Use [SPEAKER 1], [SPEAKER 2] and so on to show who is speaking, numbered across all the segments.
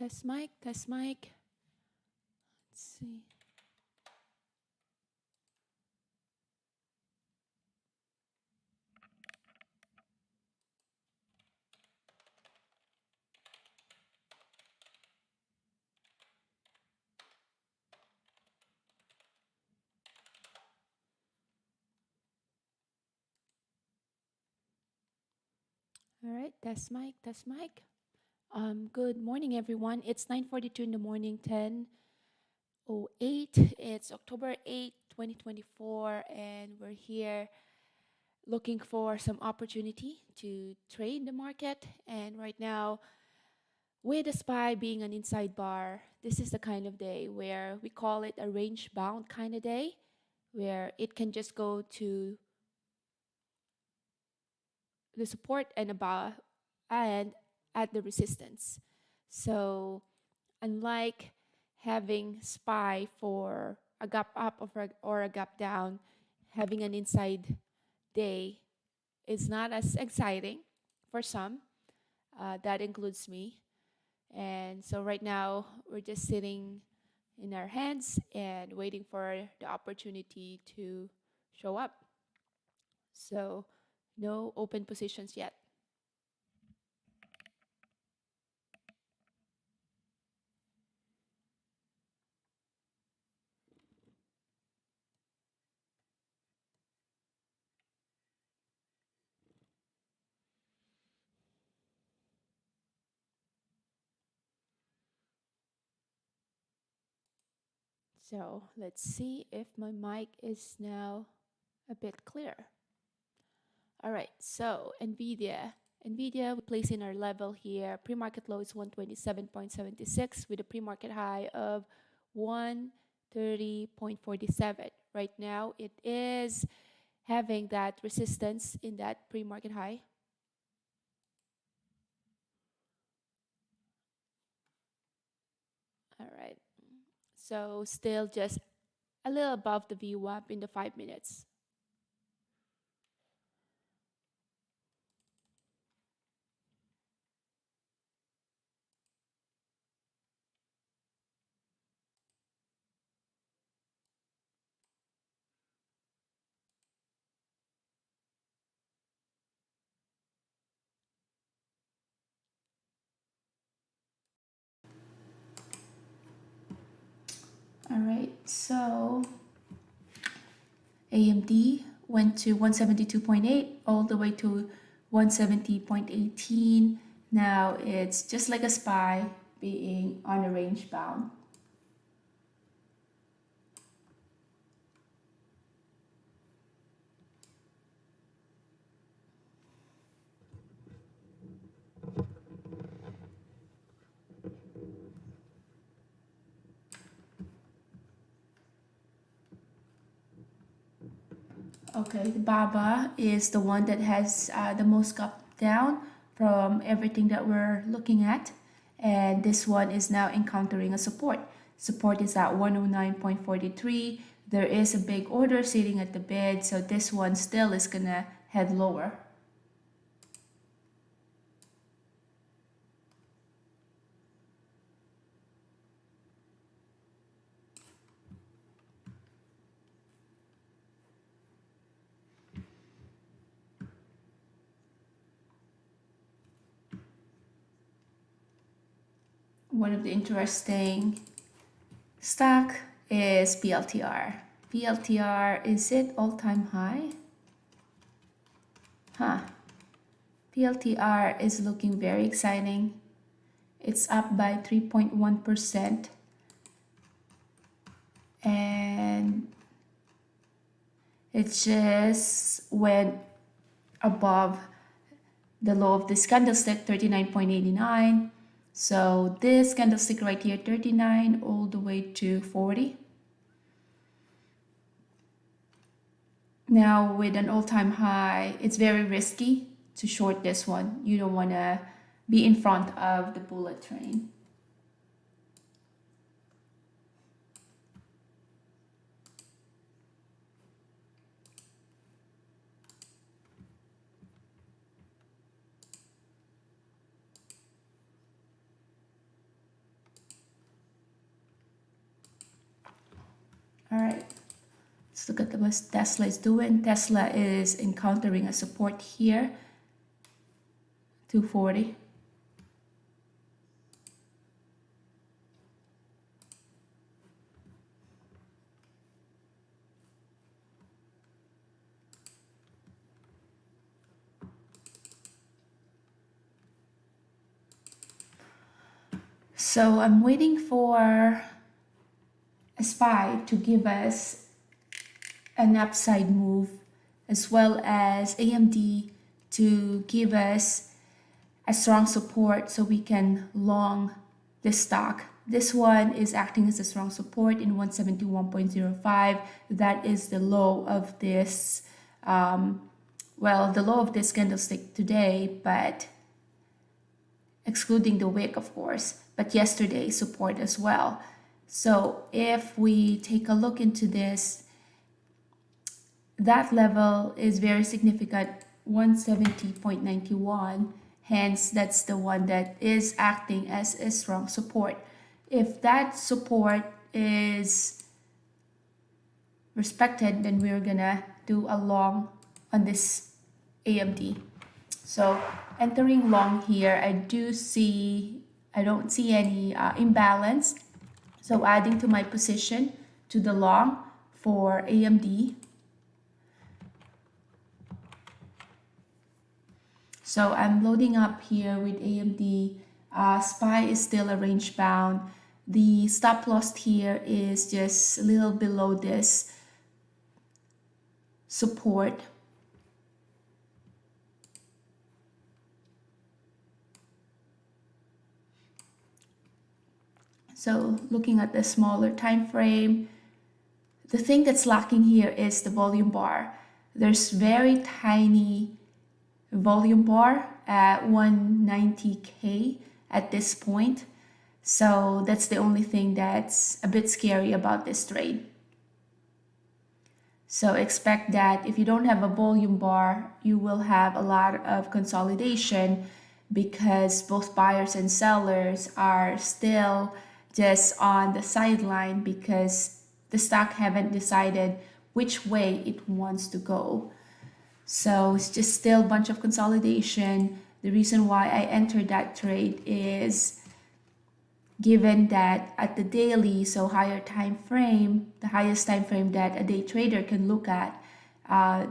[SPEAKER 1] Test mic, test mic. Let's see. All right, test mic, test mic. Good morning, everyone. It's 9:42 in the morning, 10:08. It's October 8th, 2024, and we're here looking for some opportunity to trade the market. And right now, with the SPY being an inside bar, this is the kind of day where we call it a range bound kind of day, where it can just go to the support and above and at the resistance. So unlike having SPY for a gap up or a gap down, having an inside day is not as exciting for some. That includes me. And so right now we're just sitting in our hands and waiting for the opportunity to show up. So no open positions yet. So let's see if my mic is now a bit clear. All right, so NVIDIA, we place in our level here. Pre-market low is 127.76 with a pre-market high of 130.47. Right now, it is having that resistance in that pre-market high. All right, so still just a little above the VWAP in the 5 minutes. All right, so AMD went to 172.8 all the way to 170.18. Now it's just like a SPY being on a range bound. Okay, the BABA is the one that has the most gap down from everything that we're looking at. And this one is now encountering a support. Support is at 109.43. There is a big order sitting at the bid, so this one still is gonna head lower. One of the interesting stock is PLTR. PLTR, is it all-time high? PLTR is looking very exciting. It's up by 3.1%. And it just went above the low of this candlestick, 39.89. So this candlestick right here, 39 all the way to 40. Now with an all-time high, it's very risky to short this one. You don't want to be in front of the bullet train. All right, let's look at what Tesla is doing. Tesla is encountering a support here, 240. So I'm waiting for a SPY to give us an upside move, as well as AMD to give us a strong support so we can long this stock. This one is acting as a strong support in 171.05. That is the low of this, the low of this candlestick today, but excluding the wick, of course, but yesterday's support as well. So if we take a look into this, that level is very significant, 170.91. Hence, that's the one that is acting as a strong support. If that support is respected, then we're gonna do a long on this AMD. So entering long here, I don't see any imbalance. So adding to my position to the long for AMD. So I'm loading up here with AMD. SPY is still a range bound. The stop loss here is just a little below this support. So looking at the smaller time frame, the thing that's lacking here is the volume bar. There's very tiny volume bar at 190K at this point. So that's the only thing that's a bit scary about this trade. So expect that if you don't have a volume bar, you will have a lot of consolidation because both buyers and sellers are still just on the sideline because the stock haven't decided which way it wants to go. So it's just still a bunch of consolidation. The reason why I entered that trade is given that at the daily, so higher time frame, the highest time frame that a day trader can look at,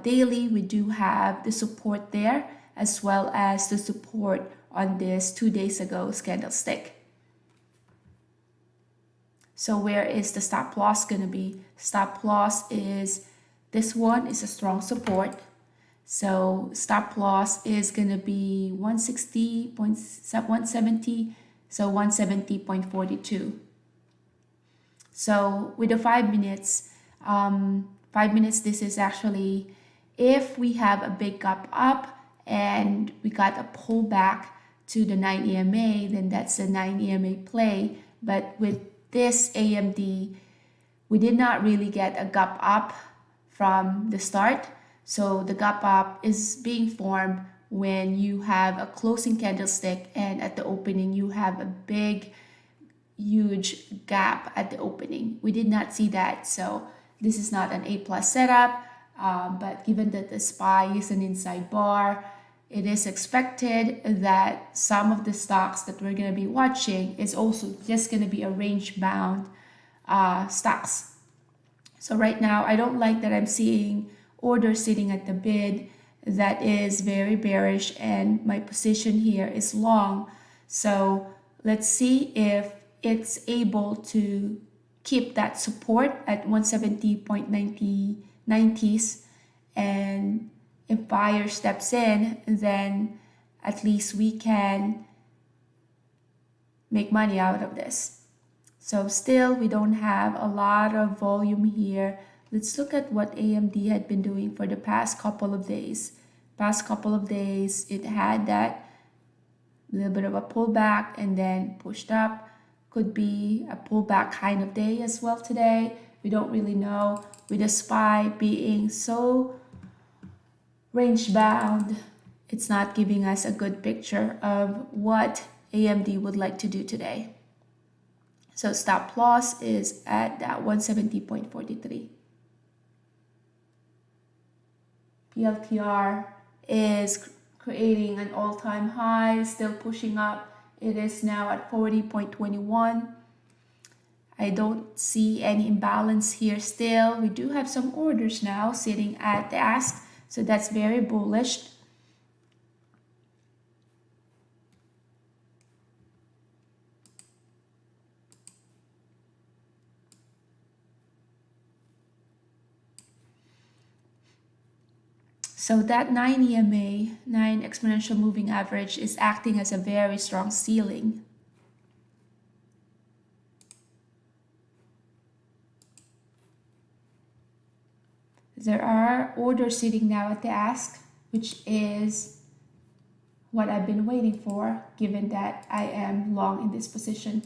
[SPEAKER 1] daily we do have the support there as well as the support on this 2 days ago candlestick. So where is the stop loss going to be? Stop loss is this one is a strong support. So stop loss is going to be 170, so 170.42. So with the 5 minutes, 5 minutes, this is actually if we have a big gap up and we got a pullback to the 9 EMA, then that's a 9 EMA play. But with this AMD, we did not really get a gap up from the start. So the gap up is being formed when you have a closing candlestick and at the opening you have a big, huge gap at the opening. We did not see that. So this is not an A+ setup, but given that the SPY is an inside bar, it is expected that some of the stocks that we're going to be watching is also just going to be a range bound stocks. So right now, I don't like that I'm seeing order sitting at the bid that is very bearish and my position here is long. So let's see if it's able to keep that support at 170.90s, and if buyer steps in, then at least we can make money out of this. So still, we don't have a lot of volume here. Let's look at what AMD had been doing for the past couple of days. Past couple of days, it had that little bit of a pullback and then pushed up. Could be a pullback kind of day as well today. We don't really know. With the SPY being so range bound, it's not giving us a good picture of what AMD would like to do today. So stop loss is at that 170.43. PLTR is creating an all-time high, still pushing up. It is now at 40.21. I don't see any imbalance here still. We do have some orders now sitting at the ask, so that's very bullish. So that 9 EMA, 9 exponential moving average, is acting as a very strong ceiling. There are orders sitting now at the ask, which is what I've been waiting for, given that I am long in this position.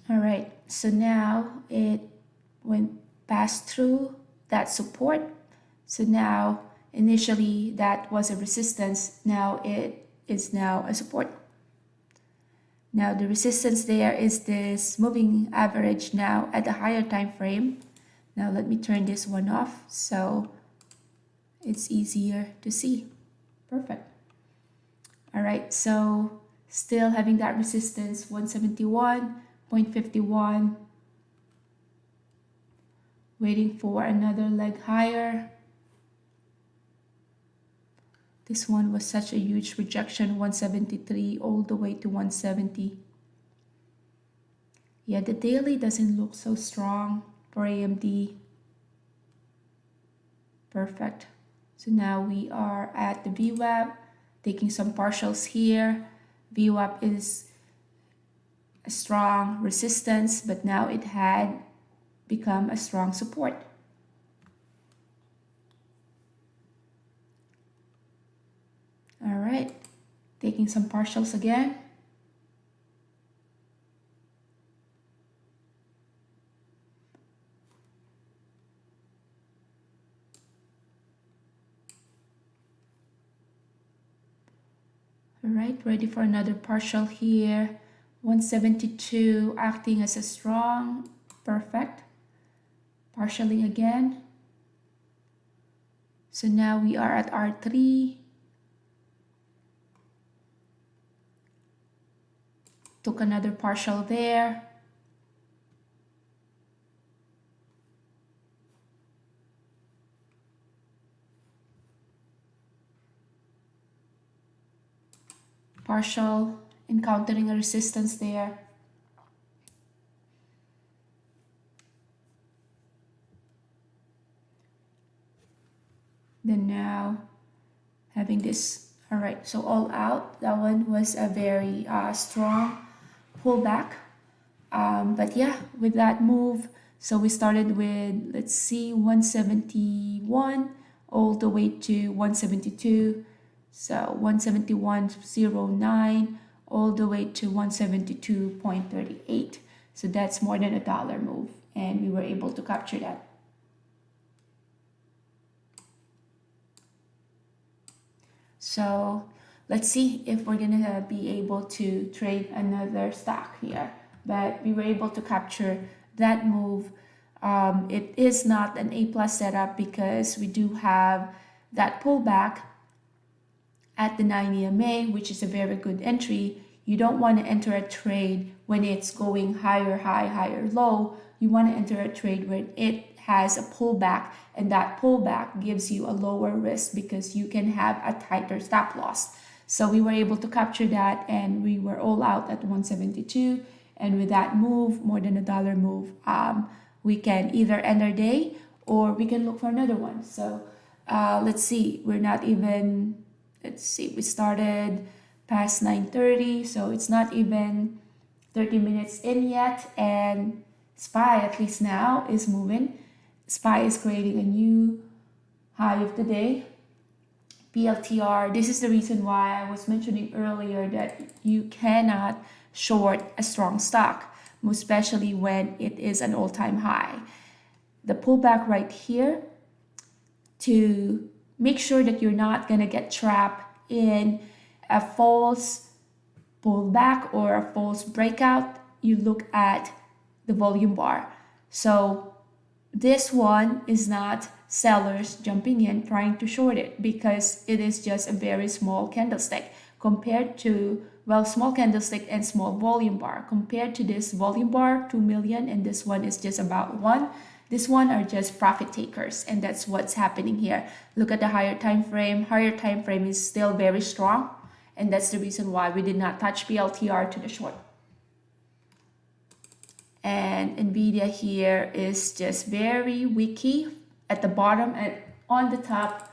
[SPEAKER 1] All right, so now it went past through that support. So now initially that was a resistance, now it is now a support. Now the resistance there is this moving average now at a higher time frame. Now let me turn this one off so it's easier to see. Perfect. All right, so still having that resistance, 171.51. Waiting for another leg higher. This one was such a huge rejection, 173 all the way to 170. Yeah, the daily doesn't look so strong for AMD. Perfect. So now we are at the VWAP, taking some partials here. VWAP is a strong resistance, but now it had become a strong support. All right, taking some partials again. All right, ready for another partial here. 172 acting as a strong, perfect. Partially again. So now we are at R3. Took another partial there. Partial, encountering a resistance there. Then now having this. All right, so all out, that one was a very strong pullback. But yeah, with that move, so we started with, let's see, 171 all the way to 172. So 171.09 all the way to 172.38. So that's more than $1 move, and we were able to capture that. So let's see if we're gonna be able to trade another stock here. But we were able to capture that move. It is not an A+ setup because we do have that pullback at the 9 EMA, which is a very good entry. You don't want to enter a trade when it's going higher high, higher low. You want to enter a trade when it has a pullback, and that pullback gives you a lower risk because you can have a tighter stop loss. So we were able to capture that, and we were all out at 172. And with that move, more than $1 move, we can either end our day or we can look for another one. So let's see, we're not even, let's see, we started past 9:30, so it's not even 30 minutes in yet, and SPY, at least now, is moving. SPY is creating a new high of the day. PLTR, this is the reason why I was mentioning earlier that you cannot short a strong stock. most especially when it is an all-time high. The pullback right here, to make sure that you're not going to get trapped in a false pullback or a false breakout, you look at the volume bar. So this one is not sellers jumping in trying to short it, because it is just a very small candlestick compared to, well, small candlestick and small volume bar. Compared to this volume bar, 2 million, and this one is just about 1. This one are just profit takers, and that's what's happening here. Look at the higher time frame. Higher time frame is still very strong, and that's the reason why we did not touch PLTR to the short. And Nvidia here is just very wicky at the bottom and on the top.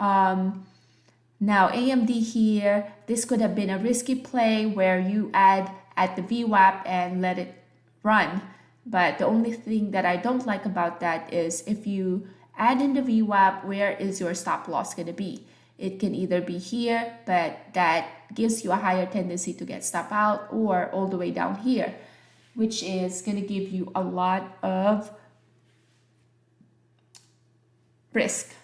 [SPEAKER 1] Now AMD here, this could have been a risky play where you add at the VWAP and let it run. But the only thing that I don't like about that is if you add in the VWAP, where is your stop loss going to be? It can either be here, but that gives you a higher tendency to get stop out, or all the way down here, which is going to give you a lot of risk.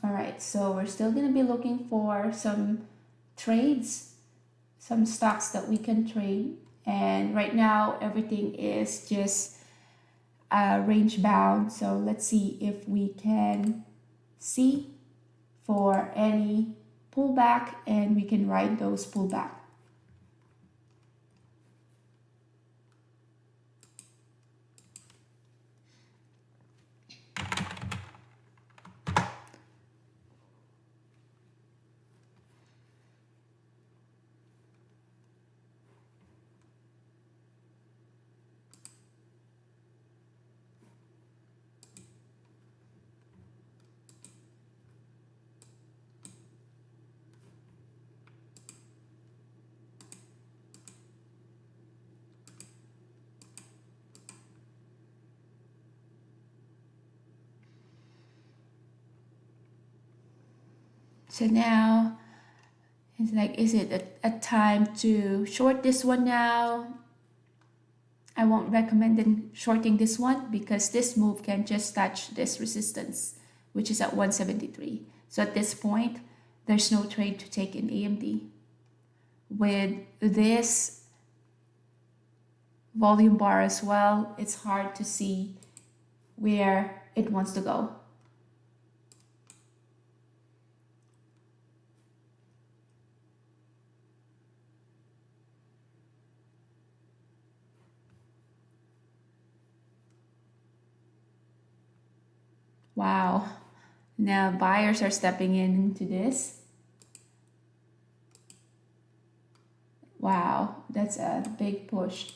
[SPEAKER 1] All right, so we're still going to be looking for some trades, some stocks that we can trade. And right now, everything is just range bound. So let's see if we can see for any pullback, and we can ride those pullback. So now it's like, is it a time to short this one now? I won't recommend shorting this one, because this move can just touch this resistance, which is at 173. So at this point, there's no trade to take in AMD. With this volume bar as well, it's hard to see where it wants to go. Wow, now buyers are stepping into this. Wow, that's a big push.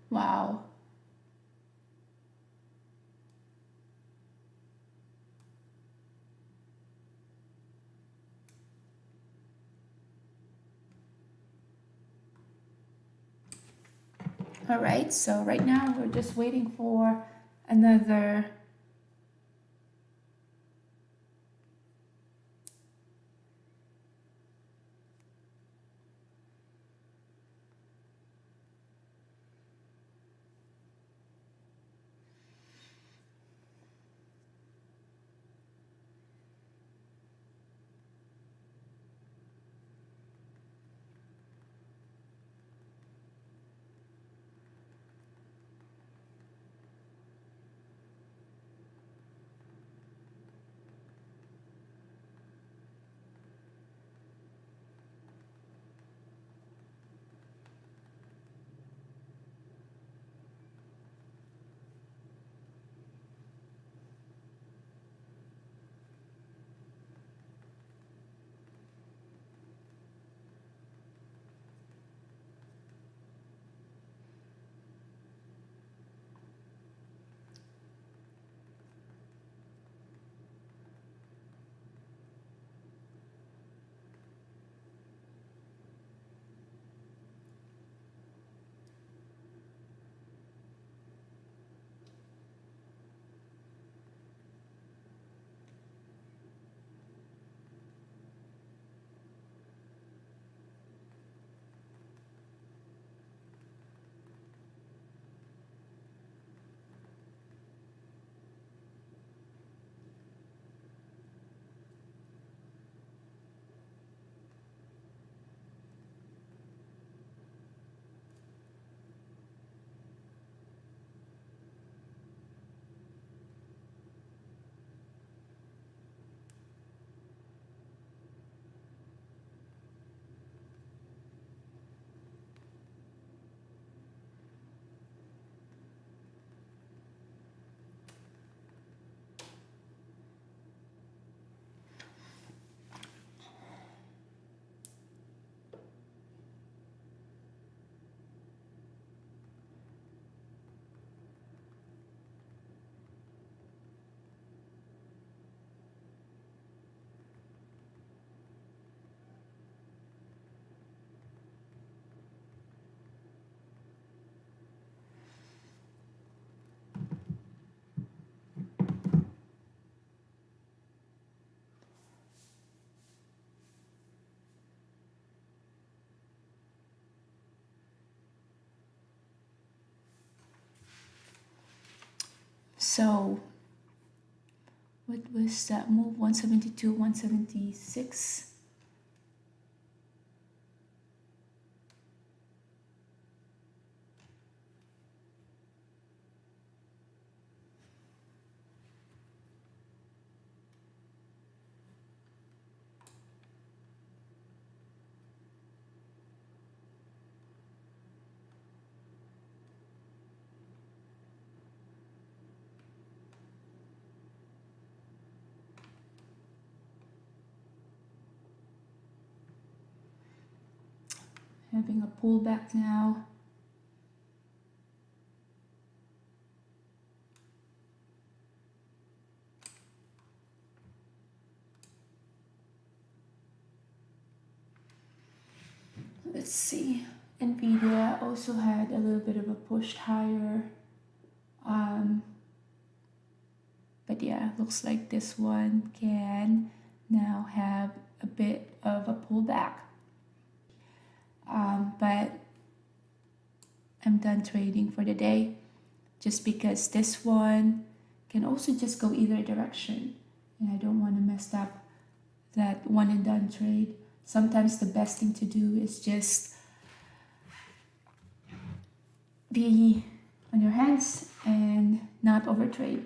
[SPEAKER 1] Wow. All right, so right now we're just waiting for another So what was that move? 172, 176. Having a pullback now. Let's see. Nvidia also had a little bit of a push higher. But yeah, looks like this one can now have a bit of a pullback. But I'm done trading for the day just because this one can also just go either direction. And I don't want to mess up that one and done trade. Sometimes the best thing to do is just be on your hands and not overtrade.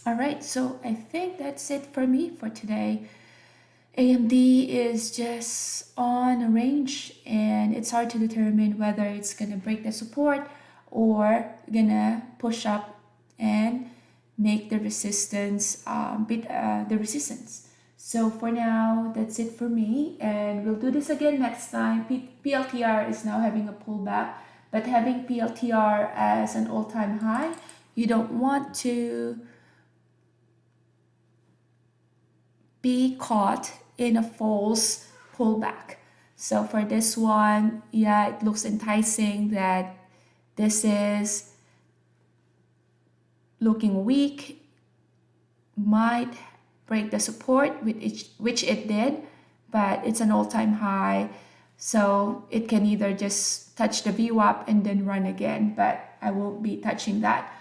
[SPEAKER 1] All right, so I think that's it for me for today. AMD is just on a range and it's hard to determine whether it's gonna break the support or gonna push up and make the resistance beat the resistance. So for now, that's it for me, and we'll do this again next time. PLTR is now having a pullback, but having PLTR as an all-time high, you don't want to be caught in a false pullback. So for this one, yeah, it looks enticing that this is looking weak, might break the support, which it did, but it's an all-time high. So it can either just touch the VWAP and then run again, but I won't be touching that.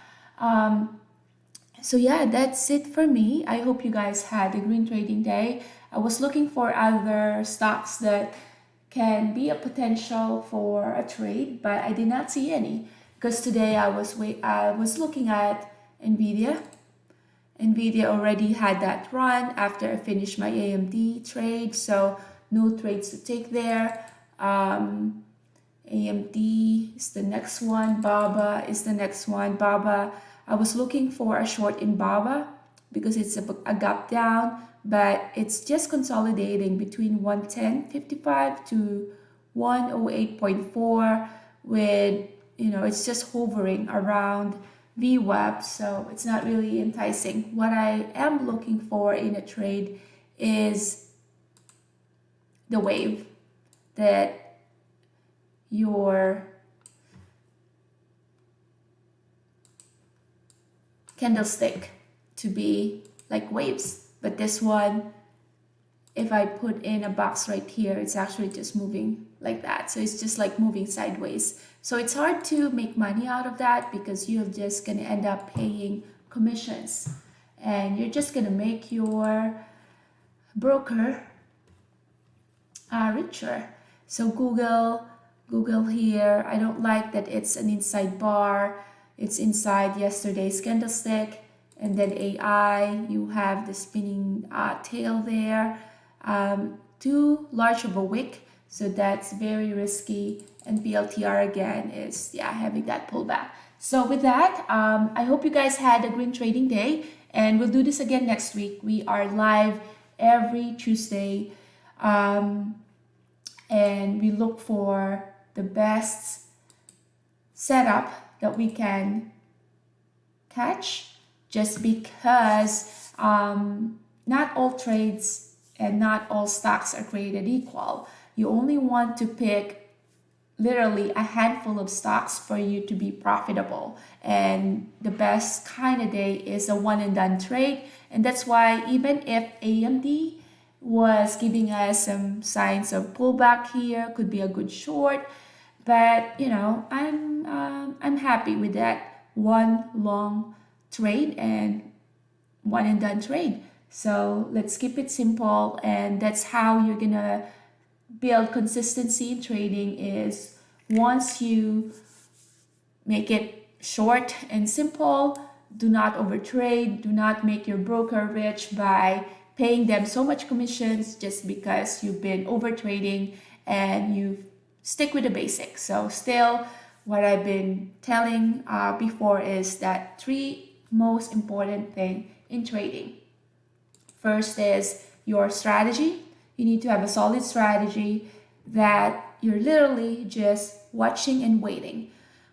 [SPEAKER 1] So yeah, that's it for me. I hope you guys had a green trading day. I was looking for other stocks that can be a potential for a trade, but I did not see any because today I was looking at Nvidia. Nvidia already had that run after I finished my AMD trade, so no trades to take there. AMD is the next one. BABA is the next one. BABA, I was looking for a short in BABA because it's a gap down, but it's just consolidating between 110.55 to 108.4 with, it's just hovering around VWAP, so it's not really enticing. What I am looking for in a trade is the wave that your candlestick to be like waves. But this one, if I put in a box right here, it's actually just moving like that. So it's just like moving sideways. So it's hard to make money out of that because you're just going to end up paying commissions and you're just going to make your broker richer. So Google here, I don't like that it's an inside bar. It's inside yesterday's candlestick. And then AI, you have the spinning tail there. Too large of a wick, so that's very risky. And PLTR again is, yeah, having that pullback. So with that, I hope you guys had a green trading day, and we'll do this again next week. We are live every Tuesday, and we look for the best setup that we can catch, just because not all trades and not all stocks are created equal. You only want to pick literally a handful of stocks for you to be profitable. And the best kind of day is a one and done trade. And that's why even if AMD was giving us some signs of pullback here, could be a good short. But I'm happy with that one long trade and one and done trade. So let's keep it simple, and that's how you're gonna build consistency in trading. Is once you make it short and simple, do not overtrade, do not make your broker rich by paying them so much commissions just because you've been overtrading, and you stick with the basics. So still, what I've been telling before is that three most important thing in trading. First is your strategy. You need to have a solid strategy that you're literally just watching and waiting.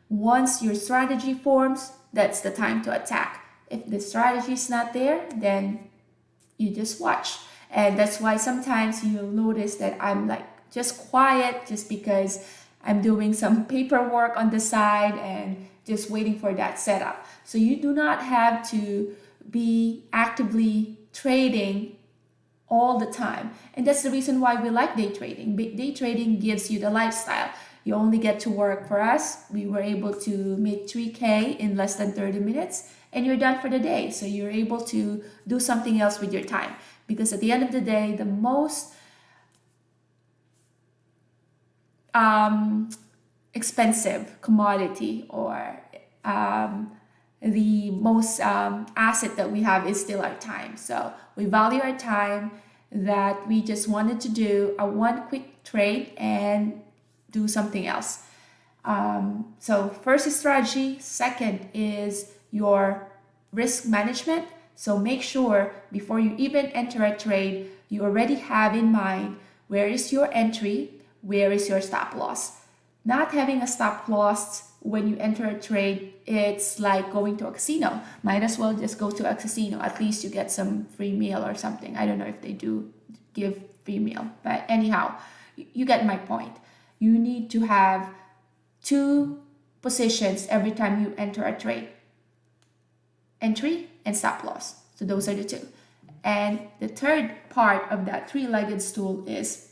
[SPEAKER 1] Once your strategy forms, that's the time to attack. If the strategy is not there, then you just watch. And that's why sometimes you'll notice that I'm like just quiet just because I'm doing some paperwork on the side and just waiting for that setup. So you do not have to be actively trading all the time. And that's the reason why we like day trading. Day trading gives you the lifestyle. You only get to work. For us, we were able to make 3K in less than 30 minutes and you're done for the day. So you're able to do something else with your time. Because at the end of the day, the most expensive commodity or the most asset that we have is still our time. So we value our time, that we just wanted to do a one quick trade and do something else. So first is strategy. Second is your risk management. So make sure before you even enter a trade, you already have in mind where is your entry, where is your stop loss. Not having a stop loss when you enter a trade, it's like going to a casino. Might as well just go to a casino. At least you get some free meal or something. I don't know if they do give free meal, but anyhow, you get my point. You need to have 2 positions every time you enter a trade: entry and stop loss. So those are the 2. And the third part of that 3-legged stool is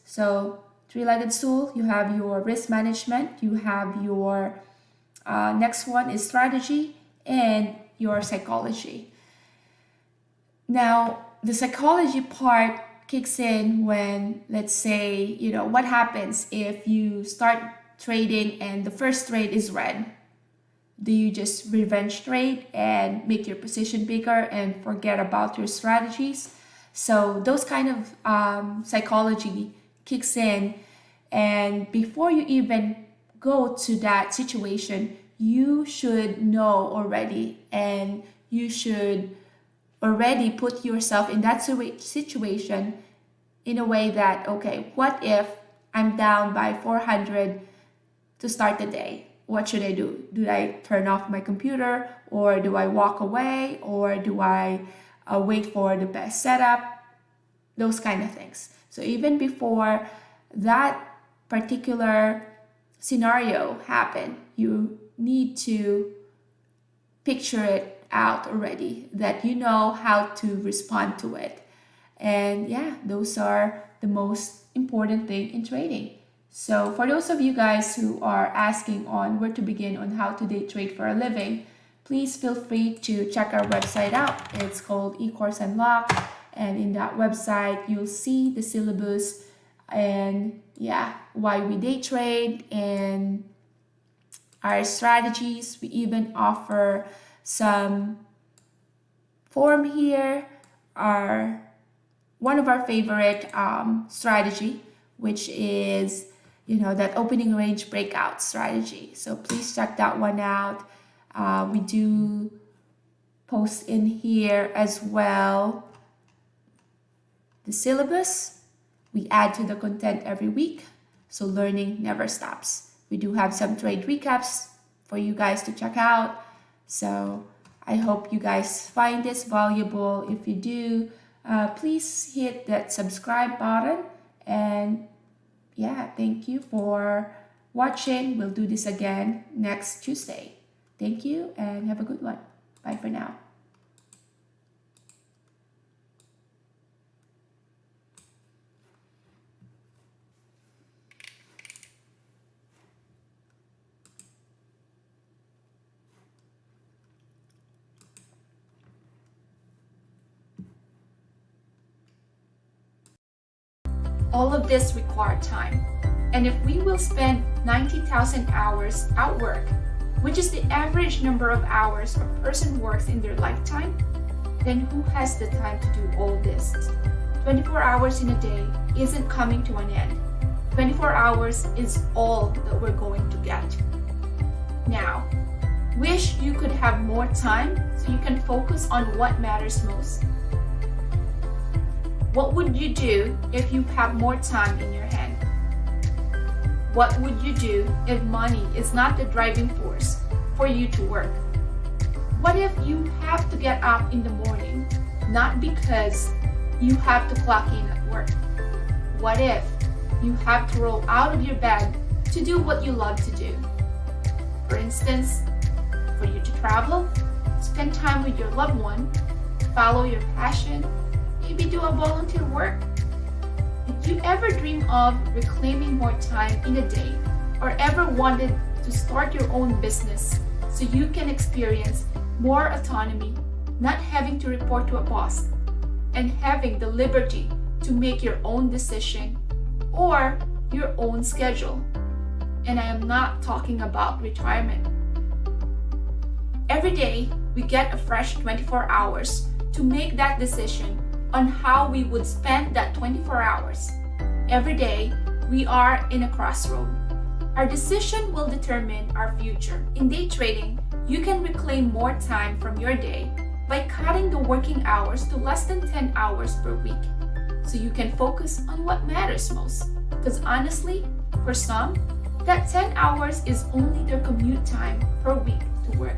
[SPEAKER 1] so 3-legged stool, you have your risk management, you have your next one is strategy, and your psychology. Now, the psychology part kicks in when, let's say, what happens if you start trading and the first trade is red? Do you just revenge trade and make your position bigger and forget about your strategies? So those kind of psychology kicks in, and before you even go to that situation, you should know already, and you should already put yourself in that situation in a way that, okay, what if I'm down by 400 to start the day? What should I do? Do I turn off my computer, or do I walk away, or do I wait for the best setup? Those kind of things. So even before that particular scenario happen, you need to picture it out already, that you know how to respond to it. And yeah, those are the most important thing in trading. So for those of you guys who are asking on where to begin on how to day trade for a living, please feel free to check our website out. It's called eCourse Unlock, and in that website you'll see the syllabus and why we day trade and our strategies. We even offer some form here, one of our favorite strategy, which is that opening range breakout strategy. So please check that one out. We do post in here as well the syllabus. We add to the content every week, so learning never stops. We do have some trade recaps for you guys to check out. So I hope you guys find this valuable. If you do, please hit that subscribe button. And thank you for watching. We'll do this again next Tuesday. Thank you and have a good one. Bye for now. All of this requires time. And if we will spend 90,000 hours at work, which is the average number of hours a person works in their lifetime, then who has the time to do all this? 24 hours in a day isn't coming to an end. 24 hours is all that we're going to get. Now, wish you could have more time so you can focus on what matters most. What would you do if you have more time in your hand? What would you do if money is not the driving force for you to work? What if you have to get up in the morning, not because you have to clock in at work? What if you have to roll out of your bed to do what you love to do? For instance, for you to travel, spend time with your loved one, follow your passion, maybe do a volunteer work. Did you ever dream of reclaiming more time in a day, or ever wanted to start your own business so you can experience more autonomy, not having to report to a boss, and having the liberty to make your own decision or your own schedule? And I am not talking about retirement. Every day, we get a fresh 24 hours to make that decision on how we would spend that 24 hours. Every day, we are in a crossroad. Our decision will determine our future. In day trading, you can reclaim more time from your day by cutting the working hours to less than 10 hours per week, so you can focus on what matters most. Because honestly, for some, that 10 hours is only their commute time per week to work.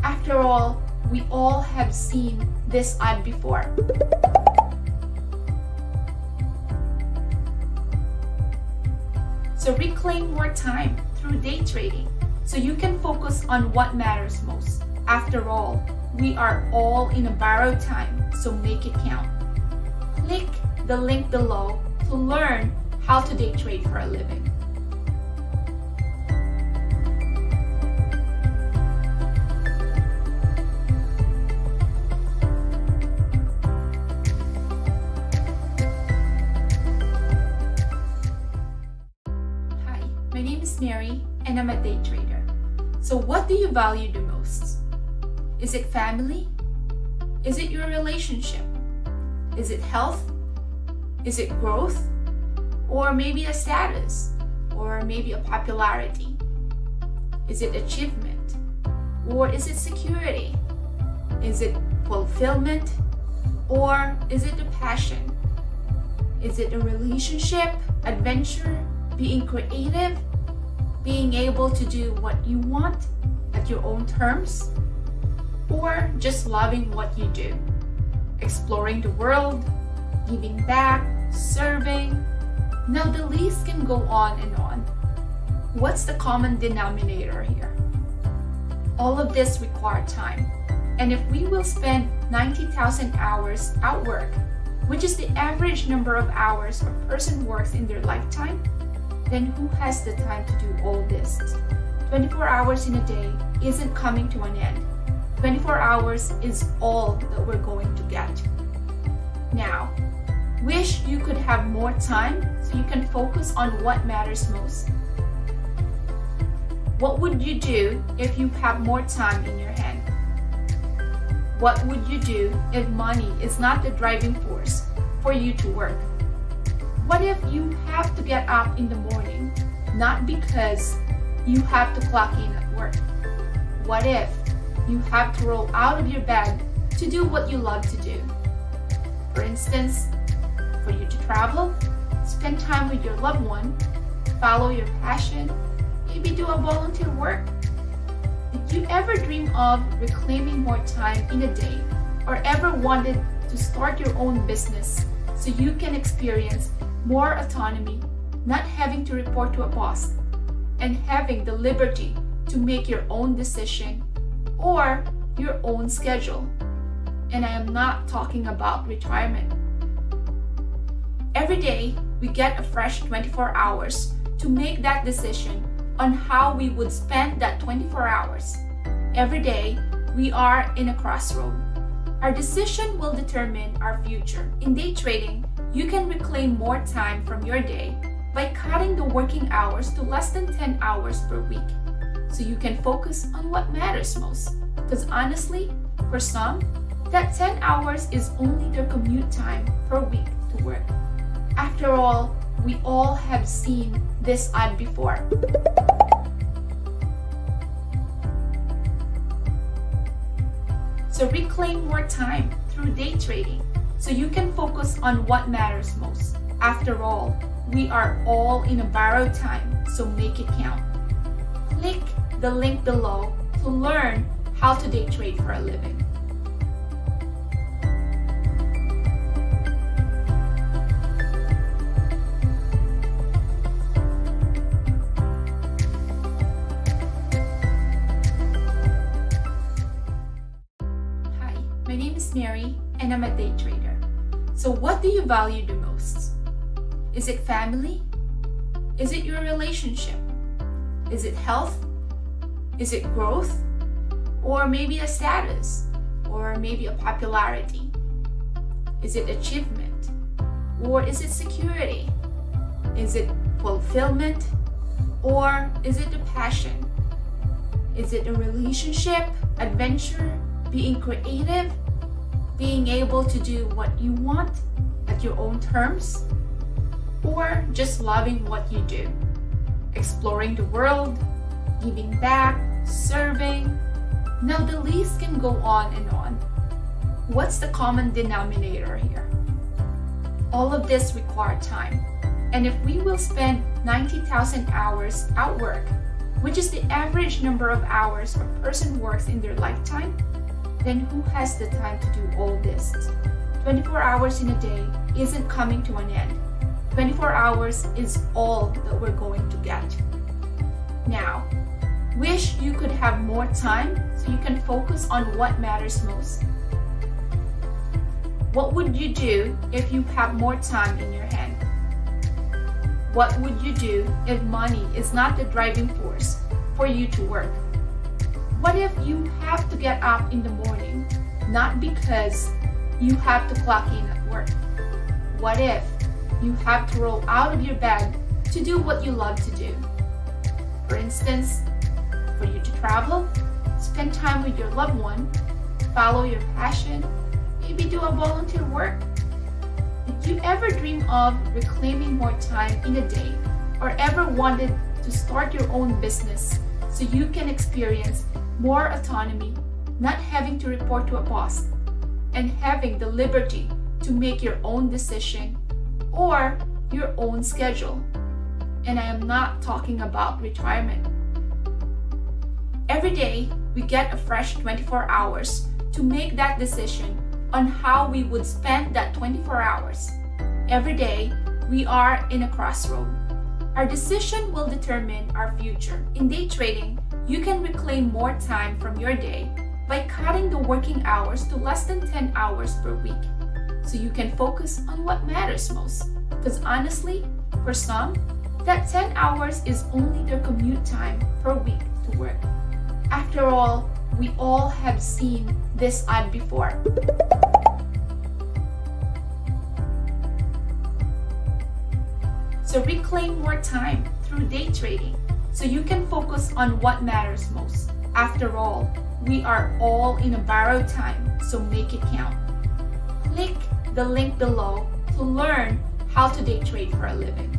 [SPEAKER 1] After all, we all have seen this ad before. So reclaim more time through day trading so you can focus on what matters most. After all, we are all in a borrowed time, so make it count. Click the link below to learn how to day trade for a living. My name is Mary, and I'm a day trader. So what do you value the most? Is it family? Is it your relationship? Is it health? Is it growth? Or maybe a status? Or maybe a popularity? Is it achievement? Or is it security? Is it fulfillment? Or is it a passion? Is it a relationship, adventure, being creative, being able to do what you want at your own terms, or just loving what you do, exploring the world, giving back, serving? Now the list can go on and on. What's the common denominator here? All of this require time. And if we will spend 90,000 hours at work, which is the average number of hours a person works in their lifetime, then who has the time to do all this? 24 hours in a day isn't coming to an end. 24 hours is all that we're going to get. Now, wish you could have more time so you can focus on what matters most. What would you do if you have more time in your hand? What would you do if money is not the driving force for you to work? What if you have to get up in the morning, not because you have to clock in at work? What if you have to roll out of your bed to do what you love to do? For instance, for you to travel, spend time with your loved one, follow your passion, maybe do a volunteer work. Did you ever dream of reclaiming more time in a day, or ever wanted to start your own business so you can experience more autonomy, not having to report to a boss, and having the liberty to make your own decision or your own schedule? And I am not talking about retirement. Every day, we get a fresh 24 hours to make that decision on how we would spend that 24 hours. Every day, we are in a crossroad. Our decision will determine our future. In day trading, you can reclaim more time from your day by cutting the working hours to less than 10 hours per week, so you can focus on what matters most. Because honestly, for some, that 10 hours is only their commute time per week to work. After all, we all have seen this ad before. So reclaim more time through day trading so you can focus on what matters most. After all, we are all in a borrowed time, so make it count. Click the link below to learn how to day trade for a living. Hi, my name is Mary, and I'm a day trader. So what do you value the most? Is it family? Is it your relationship? Is it health? Is it growth? Or maybe a status? Or maybe a popularity? Is it achievement? Or is it security? Is it fulfillment? Or is it a passion? Is it a relationship, adventure, being creative, being able to do what you want at your own terms? Or just loving what you do, exploring the world, giving back, serving? Now the list can go on and on. What's the common denominator here? All of this require time. And if we will spend 90,000 hours at work, which is the average number of hours a person works in their lifetime, then who has the time to do all this? 24 hours in a day isn't coming to an end. 24 hours is all that we're going to get. Now, wish you could have more time so you can focus on what matters most. What would you do if you have more time in your hand? What would you do if money is not the driving force for you to work? What if you have to get up in the morning, not because you have to clock in at work? What if you have to roll out of your bed to do what you love to do? For instance, for you to travel, spend time with your loved one, follow your passion, maybe do a volunteer work. Did you ever dream of reclaiming more time in a day, or ever wanted to start your own business so you can experience more autonomy, not having to report to a boss, and having the liberty to make your own decision or your own schedule? And I am not talking about retirement. Every day, we get a fresh 24 hours to make that decision on how we would spend that 24 hours. Every day, we are in a crossroad. Our decision will determine our future. In day trading, you can reclaim more time from your day by cutting the working hours to less than 10 hours per week, so you can focus on what matters most. Because honestly, for some, that 10 hours is only their commute time per week to work. After all, we all have seen this ad before. So reclaim more time through day trading so you can focus on what matters most. After all, we are all in a borrowed time, so make it count. Click the link below to learn how to day trade for a living.